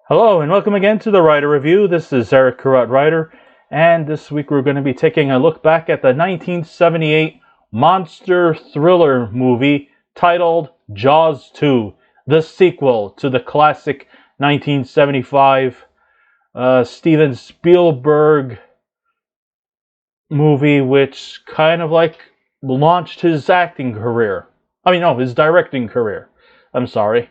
Hello and welcome again to the Writer Review. This is Eric Carrot Writer, and this week we're going to be taking a look back at the 1978 monster thriller movie titled Jaws 2, the sequel to the classic 1975 Steven Spielberg movie, which kind of like launched his acting career. His directing career. I'm sorry.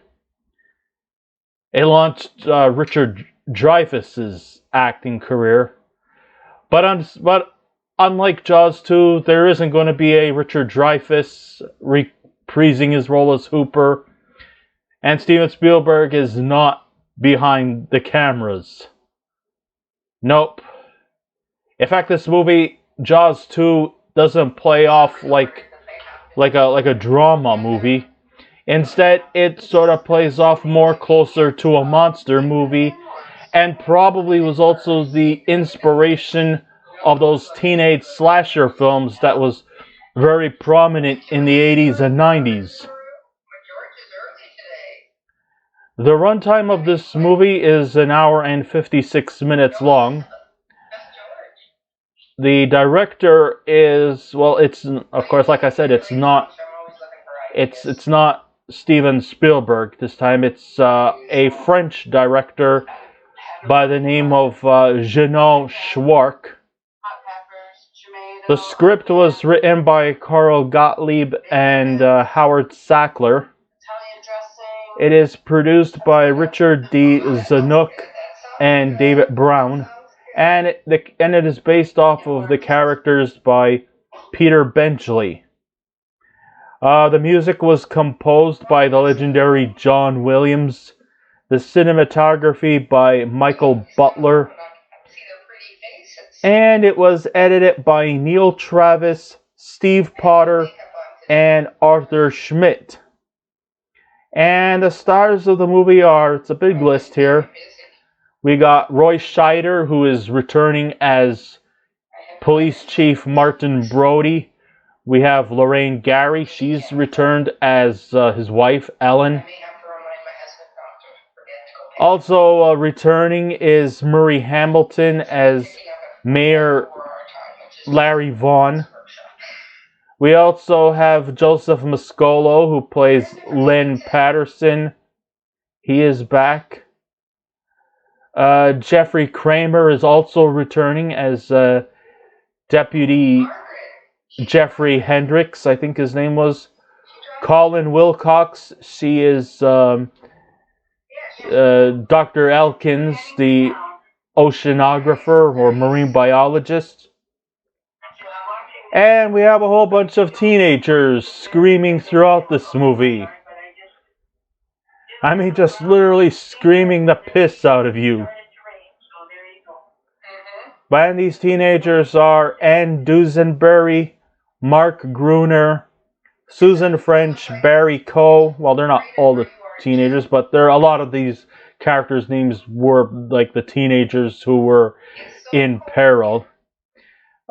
It launched Richard Dreyfuss's acting career. But unlike Jaws 2, there isn't going to be a Richard Dreyfuss reprising his role as Hooper. And Steven Spielberg is not behind the cameras. Nope. In fact, this movie, Jaws 2, doesn't play off like a drama movie. Instead, it sort of plays off more closer to a monster movie, and probably was also the inspiration of those teenage slasher films that was very prominent in the 80s and 90s. The runtime of this movie is an hour and 56 minutes long. The director is, well, it's, of course, like I said, it's not Steven Spielberg this time. It's a French director by the name of Jeannot Szwarc. The script was written by Carl Gottlieb and Howard Sackler. It is produced by Richard D. Zanuck and David Brown, and it is based off of the characters by Peter Benchley. The music was composed by the legendary John Williams. The cinematography by Michael Butler. And it was edited by Neil Travis, Steve Potter, and Arthur Schmidt. And the stars of the movie are, it's a big list here. We got Roy Scheider, who is returning as Police Chief Martin Brody. We have Lorraine Gary. She's returned as his wife, Ellen. Also returning is Murray Hamilton as Mayor Larry Vaughn. We also have Joseph Mascolo, who plays Len Patterson. He is back. Jeffrey Kramer is also returning as Deputy Jeffrey Hendricks, I think his name was. Collin Wilcox, she is Dr. Elkins, the oceanographer or marine biologist. And we have a whole bunch of teenagers screaming throughout this movie. I mean, just literally screaming the piss out of you. And these teenagers are Anne Dusenberry, Marc Gruner, Susan French, Barry Coe. Well, they're not all the teenagers, but there are a lot of these characters' names were like the teenagers who were in peril.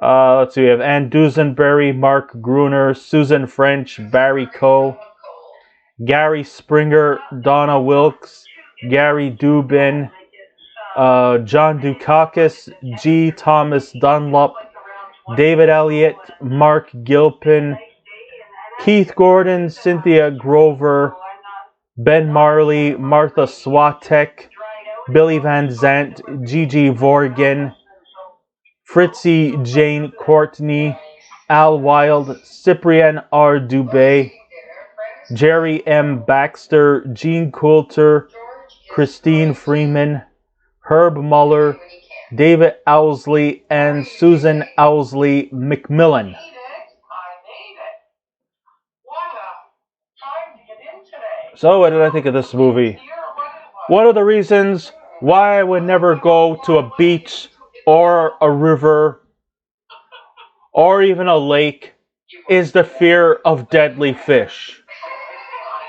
Let's see, we have Anne Dusenberry, Marc Gruner, Susan French, Barry Coe, Gary Springer, Donna Wilkes, Gary Dubin, John Dukakis, G. Thomas Dunlop, David Elliott, Mark Gilpin, Keith Gordon, Cynthia Grover, Ben Marley, Martha Swatek, Billy Van Zandt, Gigi Vorgan, Fritzi Jane Courtney, Al Wilde, Cyprian R. Dube, Jerry M. Baxter, Gene Coulter, Christine Freeman, Herb Muller, David Owsley, and Susan Owsley McMillan. So what did I think of this movie? One of the reasons why I would never go to a beach or a river or even a lake is the fear of deadly fish.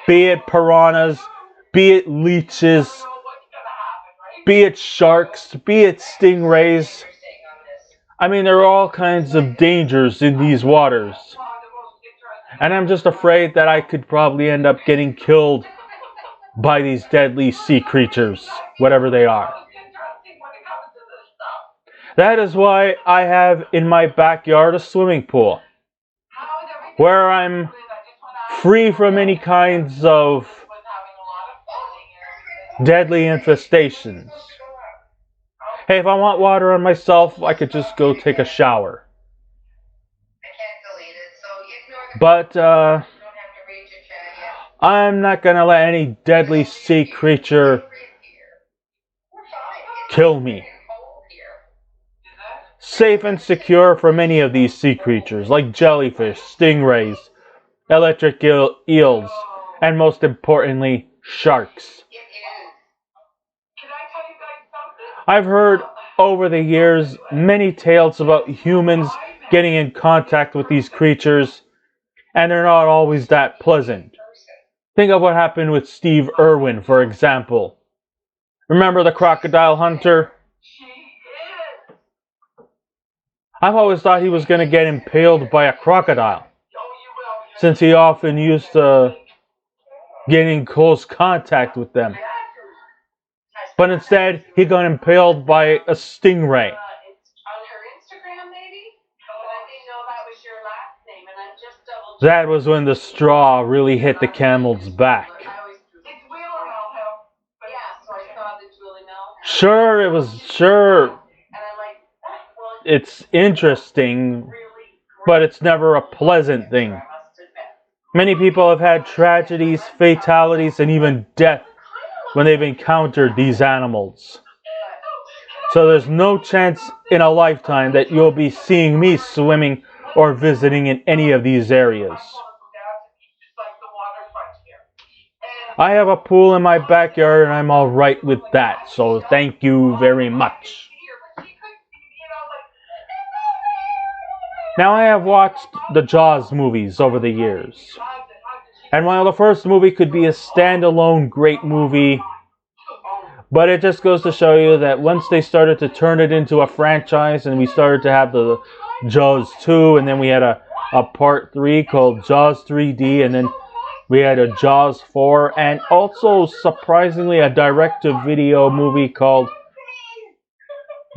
Be it piranhas, be it leeches, be it sharks, be it stingrays. I mean, there are all kinds of dangers in these waters. And I'm just afraid that I could probably end up getting killed by these deadly sea creatures, whatever they are. That is why I have in my backyard a swimming pool, where I'm free from any kinds of deadly infestations. Hey, if I want water on myself, I could just go take a shower. But I'm not gonna let any deadly sea creature kill me. Safe and secure from any of these sea creatures, like jellyfish, stingrays, electric eels, and most importantly, sharks. I've heard over the years many tales about humans getting in contact with these creatures, and they're not always that pleasant. Think of what happened with Steve Irwin, for example. Remember the crocodile hunter? I've always thought he was going to get impaled by a crocodile, since he often used to get in close contact with them. But instead, he got impaled by a stingray. That was when the straw really hit the camel's back. Sure, it's interesting, but it's never a pleasant thing. Many people have had tragedies, fatalities, and even death when they've encountered these animals. So there's no chance in a lifetime that you'll be seeing me swimming or visiting in any of these areas. I have a pool in my backyard and I'm alright with that, so thank you very much. Now I have watched the Jaws movies over the years. And while the first movie could be a standalone great movie, but it just goes to show you that once they started to turn it into a franchise and we started to have the Jaws 2, and then we had a part 3 called Jaws 3D, and then we had a Jaws 4, and also surprisingly a direct-to-video movie called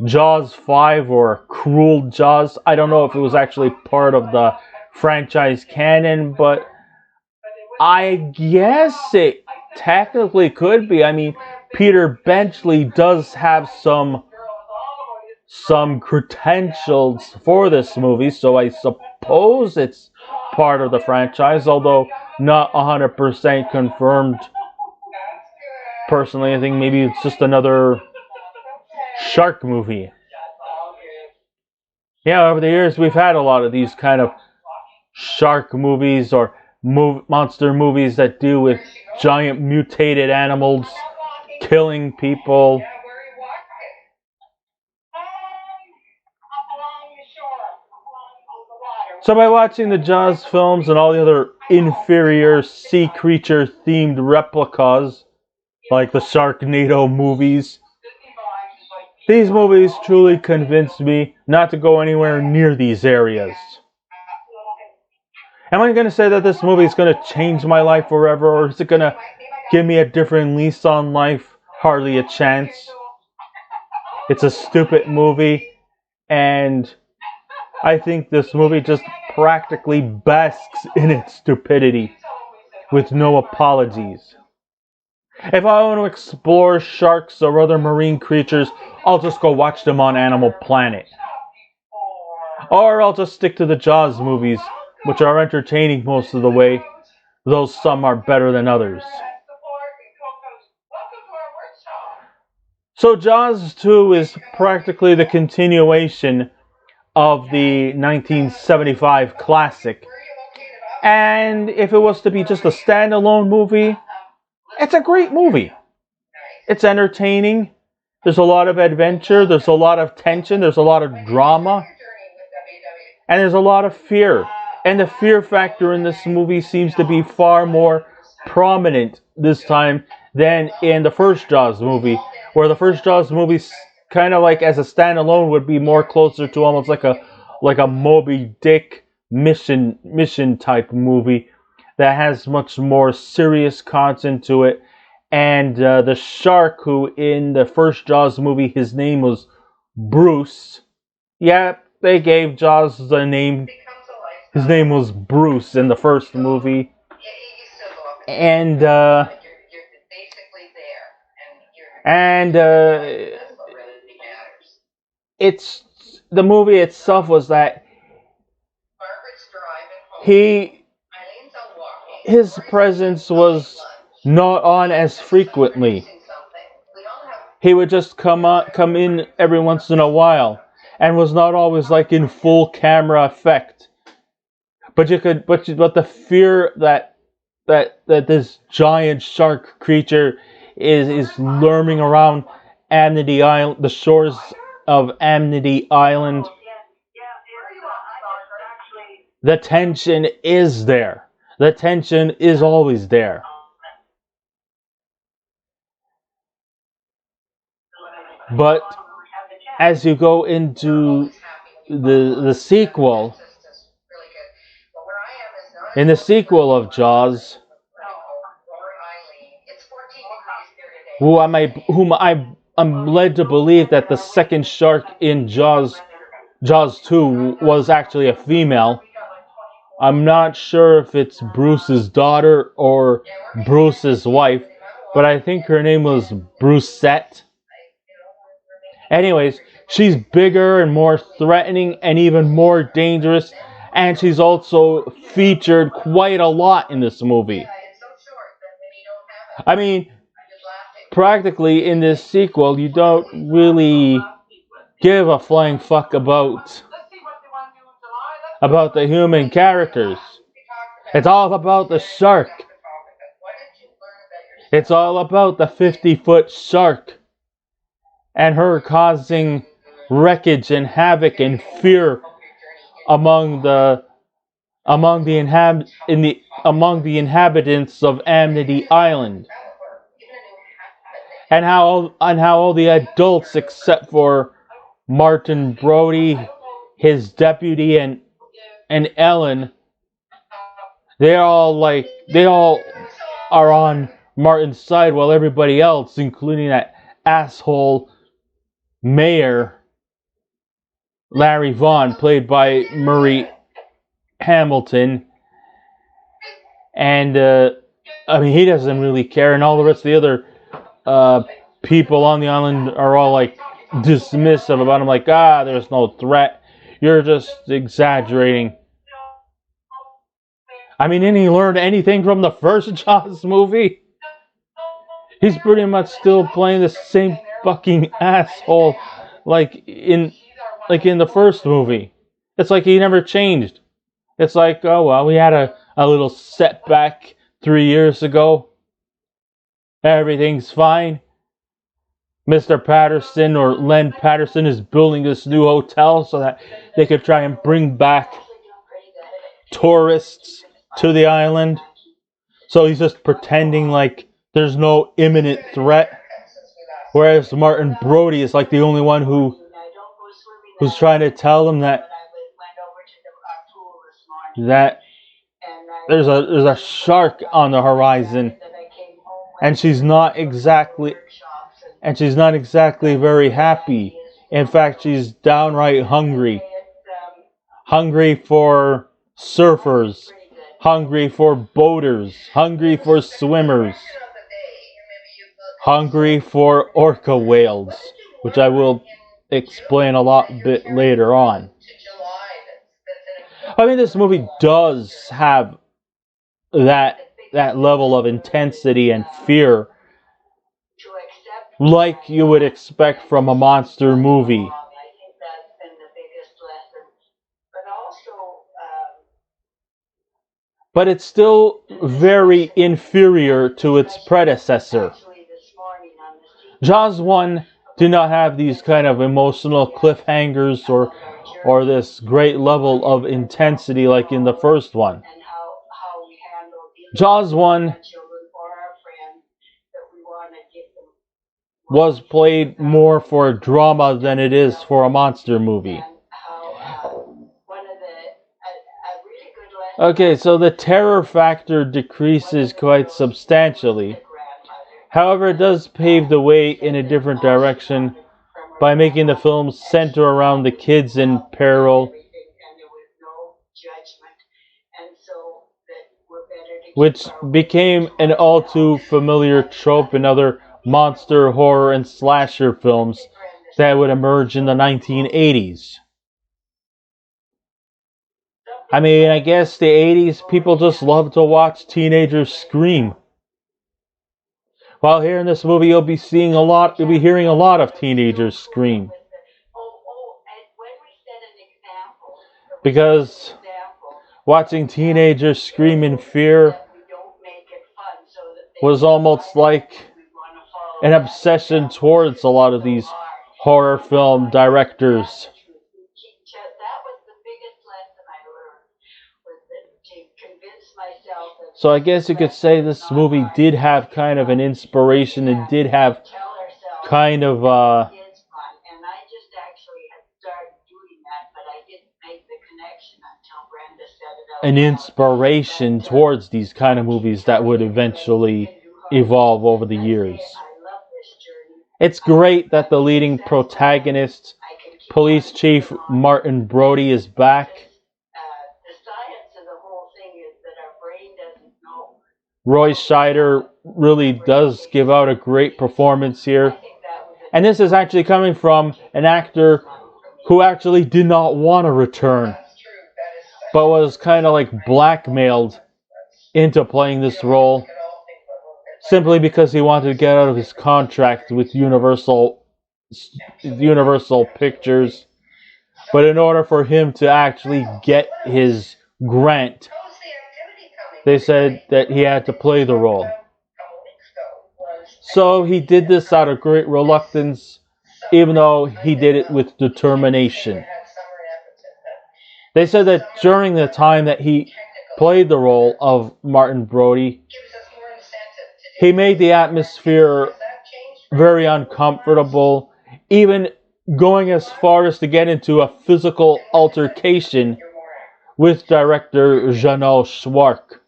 Jaws 5 or Cruel Jaws. I don't know if it was actually part of the franchise canon, but I guess it technically could be. I mean, Peter Benchley does have some credentials for this movie, so I suppose it's part of the franchise, although not 100% confirmed. Personally, I think maybe it's just another shark movie. Yeah, over the years we've had a lot of these kind of shark movies or monster movies that do with giant mutated animals killing people. So by watching the Jaws films and all the other inferior sea creature themed replicas like the Sharknado movies, these movies truly convinced me not to go anywhere near these areas. Am I going to say that this movie is going to change my life forever, or is it going to give me a different lease on life? Hardly a chance. It's a stupid movie, and I think this movie just practically basks in its stupidity with no apologies. If I want to explore sharks or other marine creatures, I'll just go watch them on Animal Planet. Or I'll just stick to the Jaws movies, which are entertaining most of the way, though some are better than others. So Jaws 2 is practically the continuation of the 1975 classic. And if it was to be just a standalone movie, it's a great movie. It's entertaining. There's a lot of adventure. There's a lot of tension. There's a lot of drama. And there's a lot of fear. And the fear factor in this movie seems to be far more prominent this time than in the first Jaws movie, where the first Jaws movie kind of like as a standalone would be more closer to almost like a Moby Dick mission type movie that has much more serious content to it, And the shark, who in the first Jaws movie, his name was Bruce. Yeah, they gave Jaws the name. His name was Bruce in the first movie. And it's the movie itself was that his presence was not on as frequently. He would just come in every once in a while, and was not always like in full camera effect. But the fear that this giant shark creature is lurming around Amity Island, the shores of Amity Island. The tension is there. The tension is always there. But as you go into the sequel, in the sequel of Jaws, I'm led to believe that the second shark in Jaws 2 was actually a female. I'm not sure if it's Bruce's daughter or Bruce's wife, but I think her name was Brucette. Anyways, she's bigger and more threatening and even more dangerous, and she's also featured quite a lot in this movie. I mean, practically in this sequel, you don't really give a flying fuck about the human characters. It's all about the shark. It's all about the 50-foot shark and her causing wreckage and havoc and fear among the inhabitants of Amity Island, and how all the adults except for Martin Brody, his deputy, and Ellen, they all are on Martin's side, while everybody else, including that asshole mayor Larry Vaughn, played by Murray Hamilton, and I mean, he doesn't really care, and all the rest of the other people on the island are all like dismissive about him, like, there's no threat, you're just exaggerating. I mean, didn't he learn anything from the first Jaws movie? He's pretty much still playing the same fucking asshole like in the first movie. It's like he never changed. It's like, oh well, we had a little setback 3 years ago. Everything's fine. Mr. Patterson, or Len Patterson, is building this new hotel so that they could try and bring back tourists to the island. So he's just pretending like there's no imminent threat. Whereas Martin Brody is like the only one who's trying to tell them that there's a shark on the horizon, and she's not exactly very happy. In fact, she's downright hungry for surfers, hungry for boaters, hungry for swimmers, hungry for orca whales, which I will explain a lot bit later on. I mean, this movie does have that level of intensity and fear, like you would expect from a monster movie. But it's still very inferior to its predecessor. Jaws 1 did not have these kind of emotional cliffhangers or this great level of intensity like in the first one. Jaws 1 was played more for drama than it is for a monster movie. Okay, so the terror factor decreases quite substantially. However, it does pave the way in a different direction by making the film center around the kids in peril, which became an all too familiar trope in other monster, horror, and slasher films that would emerge in the 1980s. I mean, I guess the 80s, people just love to watch teenagers scream. While here in this movie, you'll be hearing a lot of teenagers scream. Because watching teenagers scream in fear was almost like an obsession towards a lot of these horror film directors. So I guess you could say this movie did have kind of an inspiration. It did have kind of an inspiration towards these kind of movies that would eventually evolve over the years. It's great that the leading protagonist, Police Chief Martin Brody, is back. Roy Scheider really does give out a great performance here. And this is actually coming from an actor who actually did not want to return, but was kind of like blackmailed into playing this role simply because he wanted to get out of his contract with Universal Pictures. But in order for him to actually get his grant, they said that he had to play the role. So he did this out of great reluctance, even though he did it with determination. They said that during the time that he played the role of Martin Brody, he made the atmosphere very uncomfortable, even going as far as to get into a physical altercation with director Jeannot Szwarc.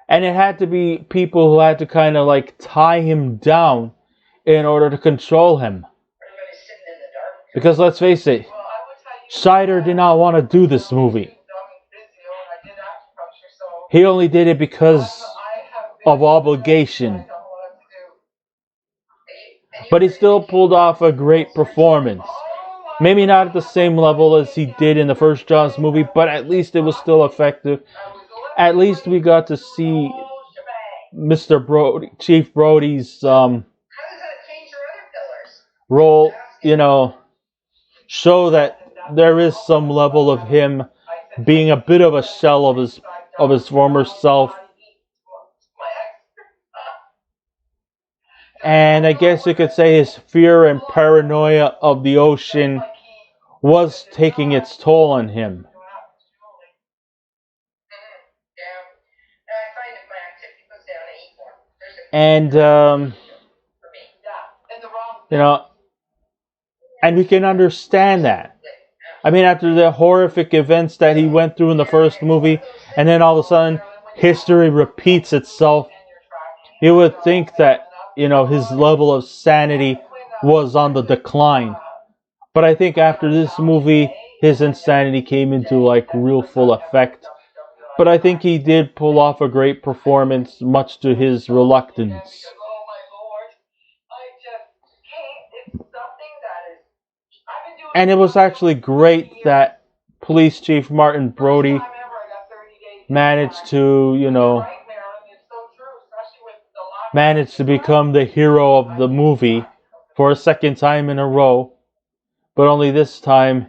And it had to be people who had to kind of like tie him down in order to control him. Because let's face it, Scheider did not want to do this movie. He only did it because of obligation. But he still pulled off a great performance. Maybe not at the same level as he did in the first Jaws movie, but at least it was still effective. At least we got to see Mr. Brody, Chief Brody's role, show that there is some level of him being a bit of a shell of his former self. And I guess you could say his fear and paranoia of the ocean was taking its toll on him. And, and we can understand that. I mean, after the horrific events that he went through in the first movie, and then all of a sudden, history repeats itself, you would think that, his level of sanity was on the decline. But I think after this movie, his insanity came into, real full effect. But I think he did pull off a great performance, much to his reluctance. And it was actually great that Police Chief Martin Brody managed to, managed to become the hero of the movie for a second time in a row. But only this time,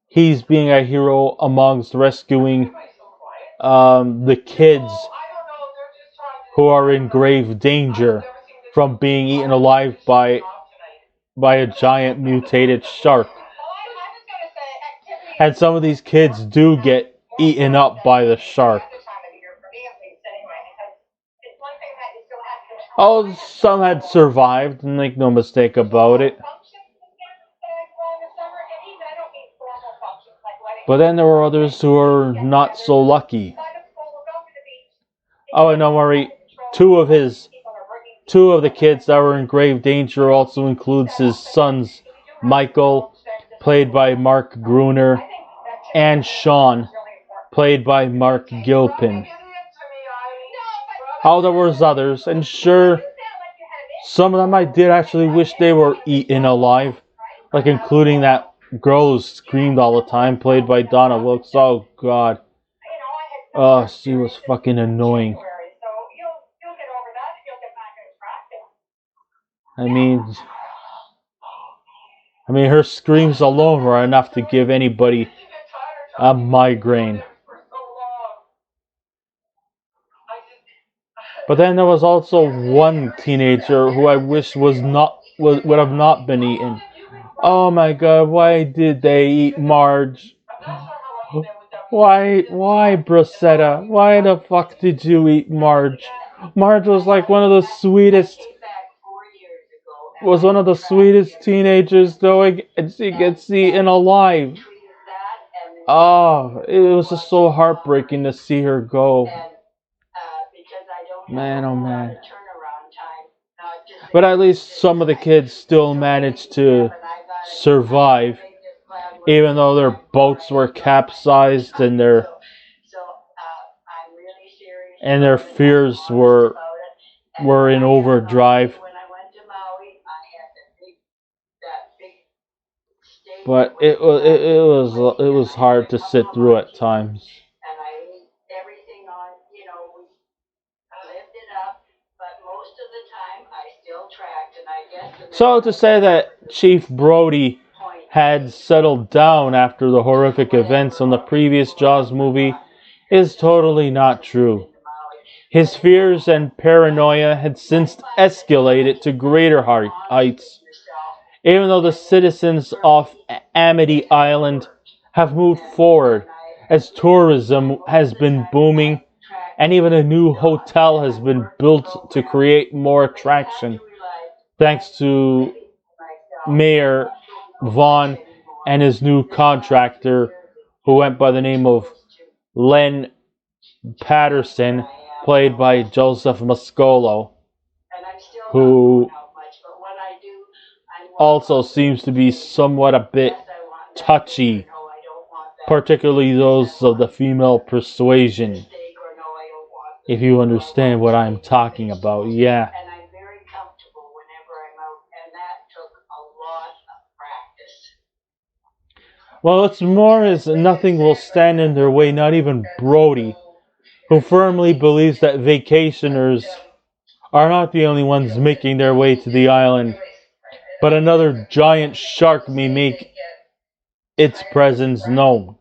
he's being a hero amongst rescuing the kids who are in grave danger from being eaten alive by a giant mutated shark. And some of these kids do get eaten up by the shark. Oh, some had survived, make no mistake about it. But then there were others who were not so lucky. Oh, and don't worry, two of his Two of the kids that were in grave danger also includes his sons, Michael, played by Marc Gruner, and Sean, played by Marc Gilpin. How there was others, and sure, some of them I did actually wish they were eaten alive, like including that girl who screamed all the time, played by Donna Wilkes. Oh God. Oh, she was fucking annoying. I mean, her screams alone were enough to give anybody a migraine. But then there was also one teenager who I wish would have not been eaten. Oh my God, why did they eat Marge? Why, Bracetta? Why the fuck did you eat Marge? Marge was like one of the sweetest teenagers, though, and she gets eaten alive. Oh, it was just so heartbreaking to see her go. Man, oh man. But at least some of the kids still managed to survive, even though their boats were capsized and their fears were in overdrive. But it was hard to sit through at times. So to say that Chief Brody had settled down after the horrific events on the previous Jaws movie is totally not true. His fears and paranoia had since escalated to greater heights, even though the citizens of Amity Island have moved forward as tourism has been booming, and even a new hotel has been built to create more attraction, thanks to Mayor Vaughn and his new contractor, who went by the name of Len Patterson, played by Joseph Mascolo, who also seems to be somewhat a bit touchy, particularly those of the female persuasion, if you understand what I'm talking about. Yeah. Well, what's more is nothing will stand in their way, not even Brody, who firmly believes that vacationers are not the only ones making their way to the island, but another giant shark may make its presence known.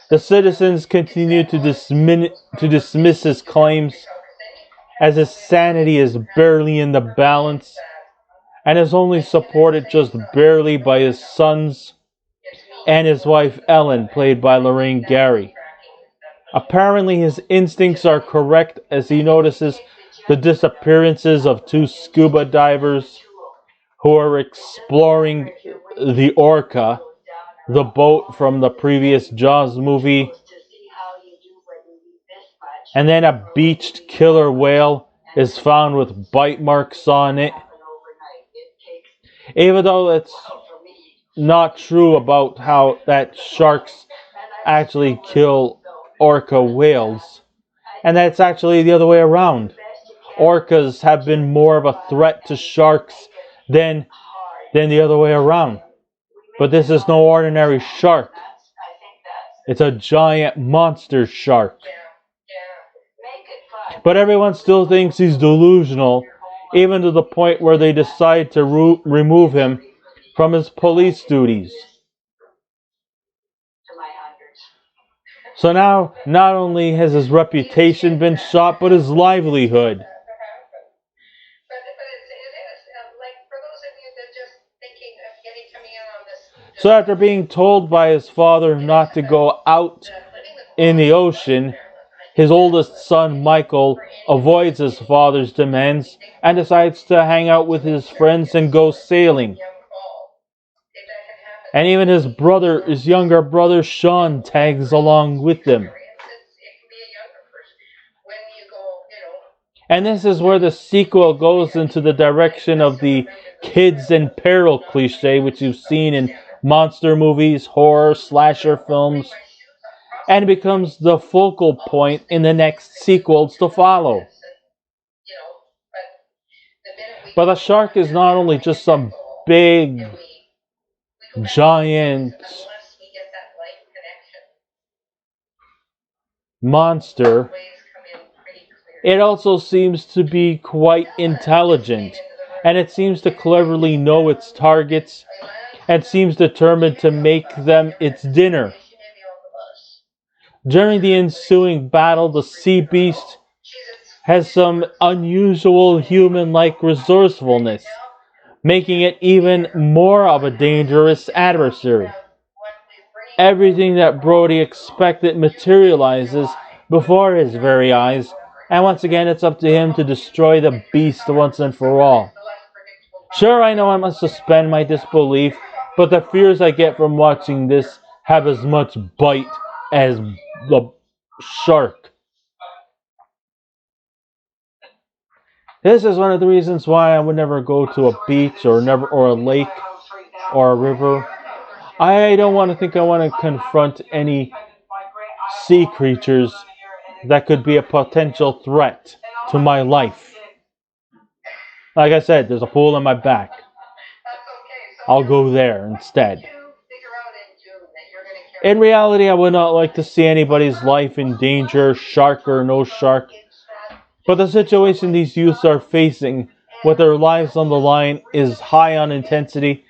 The citizens continue to dismiss his claims, as his sanity is barely in the balance, and is only supported just barely by his sons and his wife Ellen, played by Lorraine Gary. Apparently his instincts are correct, as he notices the disappearances of two scuba divers who are exploring the Orca, the boat from the previous Jaws movie, and then a beached killer whale is found with bite marks on it. Even though it's not true about how that sharks actually kill orca whales, and that's actually the other way around. Orcas have been more of a threat to sharks than the other way around. But this is no ordinary shark. It's a giant monster shark. But everyone still thinks he's delusional, even to the point where they decide to remove him from his police duties. So now, not only has his reputation been shot, but his livelihood. So after being told by his father not to go out in the ocean, his oldest son, Michael, avoids his father's demands and decides to hang out with his friends and go sailing. And even his younger brother, Sean, tags along with them. And this is where the sequel goes into the direction of the kids in peril cliche, which you've seen in monster movies, horror, slasher films, and becomes the focal point in the next sequels to follow. But the shark is not only just some big, giant monster, it also seems to be quite intelligent, and it seems to cleverly know its targets, and seems determined to make them its dinner. During the ensuing battle, the sea beast has some unusual human-like resourcefulness, making it even more of a dangerous adversary. Everything that Brody expected materializes before his very eyes, and once again it's up to him to destroy the beast once and for all. Sure, I know I must suspend my disbelief, but the fears I get from watching this have as much bite as the shark. This is one of the reasons why I would never go to a beach or a lake or a river. I don't want to think I want to confront any sea creatures that could be a potential threat to my life. Like I said, there's a pool in my back. I'll go there instead. In reality, I would not like to see anybody's life in danger, shark or no shark. But the situation these youths are facing, with their lives on the line, is high on intensity,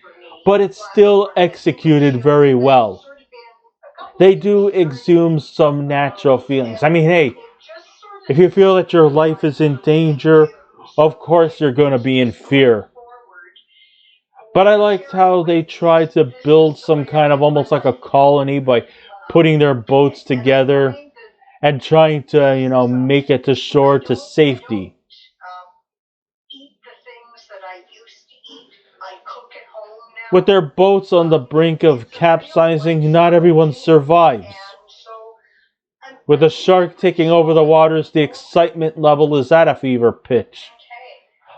but it's still executed very well. They do exhume some natural feelings. I mean, hey, if you feel that your life is in danger, of course you're going to be in fear. But I liked how they tried to build some kind of almost like a colony by putting their boats together and trying to, make it to shore to safety. With their boats on the brink of capsizing, not everyone survives. With the shark taking over the waters, the excitement level is at a fever pitch.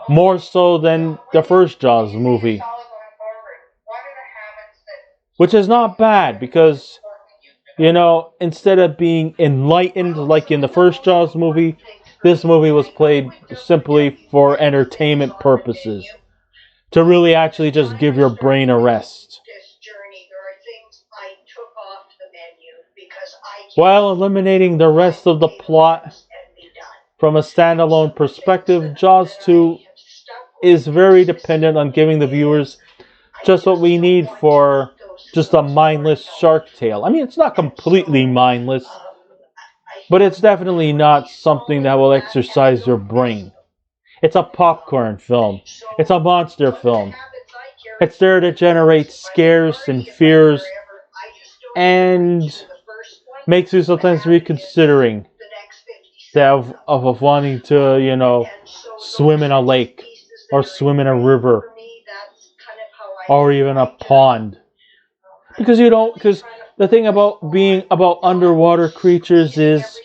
More so than the first Jaws movie. Which is not bad because, instead of being enlightened like in the first Jaws movie, this movie was played simply for entertainment purposes. To really actually just give your brain a rest. While eliminating the rest of the plot from a standalone perspective, Jaws 2 is very dependent on giving the viewers just what we need for just a mindless shark tale. I mean, it's not completely mindless, but it's definitely not something that will exercise your brain. It's a popcorn film. It's a monster film. It's there to generate scares and fears and makes you sometimes reconsidering of wanting to, swim in a lake or swim in a river or even a pond. Because the thing about underwater creatures is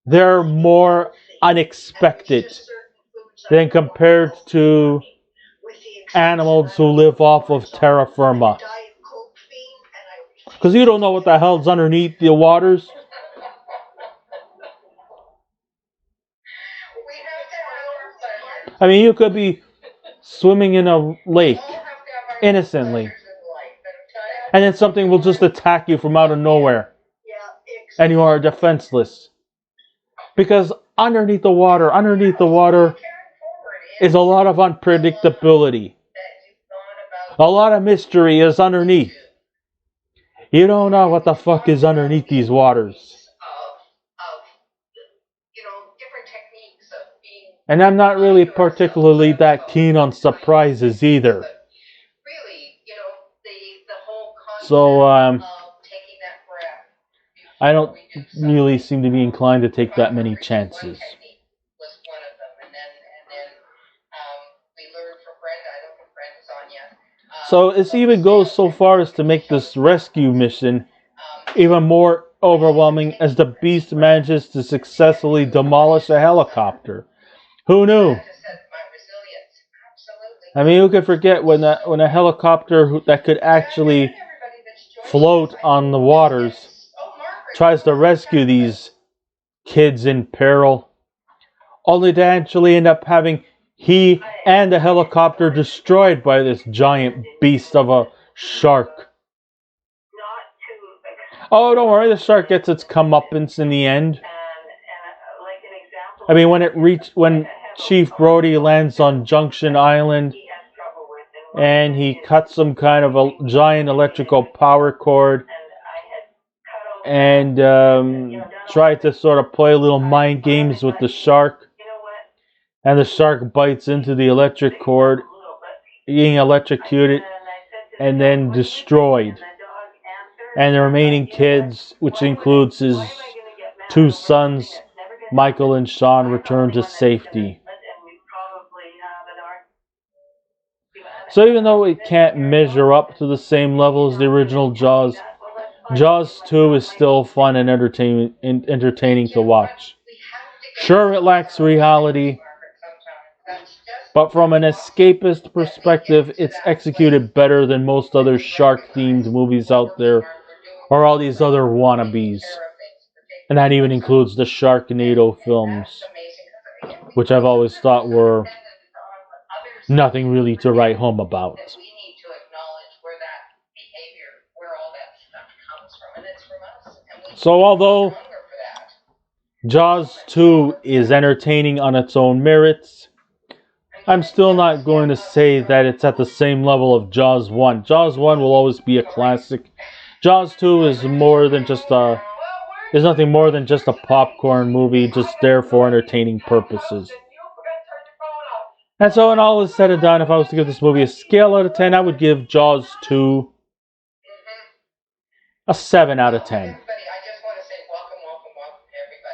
they're more unexpected than compared to animals who live off of terra firma. Because you don't know what the hell's underneath the waters. I mean, you could be swimming in a lake innocently, and then something will just attack you from out of nowhere, and you are defenseless. Because underneath the water is a lot of unpredictability. A lot of mystery is underneath. You don't know what the fuck is underneath these waters. And I'm not really particularly that keen on surprises either. So, I don't really seem to be inclined to take that many chances. So it even goes so far as to make this rescue mission even more overwhelming as the beast manages to successfully demolish a helicopter. Who knew? I mean, who could forget when a helicopter that could actually float on the waters tries to rescue these kids in peril, only to actually end up having he and the helicopter destroyed by this giant beast of a shark. Oh, don't worry, the shark gets its comeuppance in the end. I mean, when Chief Brody lands on Junction Island and he cuts some kind of a giant electrical power cord and tried to sort of play little mind games with the shark, and the shark bites into the electric cord, being electrocuted and then destroyed. And the remaining kids, which includes his 2 sons, Michael and Sean, return to safety. So even though it can't measure up to the same level as the original Jaws, Jaws 2 is still fun and entertaining to watch. Sure, it lacks reality, but from an escapist perspective, it's executed better than most other shark-themed movies out there, or all these other wannabes. And that even includes the Sharknado films, which I've always thought were nothing really to write home about. So although Jaws 2 is entertaining on its own merits, I'm still not going to say that it's at the same level of Jaws 1. Jaws 1 will always be a classic. Jaws 2 is nothing more than just a popcorn movie, just there for entertaining purposes. And so when all is said and done, if I was to give this movie a scale out of 10, I would give Jaws 2 a 7 out of 10.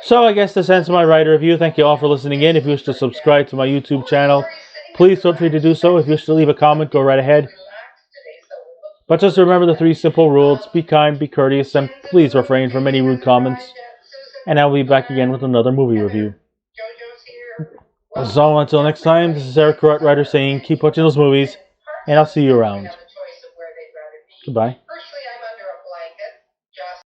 So I guess this ends my writer review. Thank you all for listening in. If you wish to subscribe to my YouTube channel, please feel free to do so. If you wish to leave a comment, go right ahead. But just remember the 3 simple rules: be kind, be courteous, and please refrain from any rude comments. And I'll be back again with another movie review. So until next time, this is Eric Writer saying keep watching those movies, and I'll see you around. Goodbye.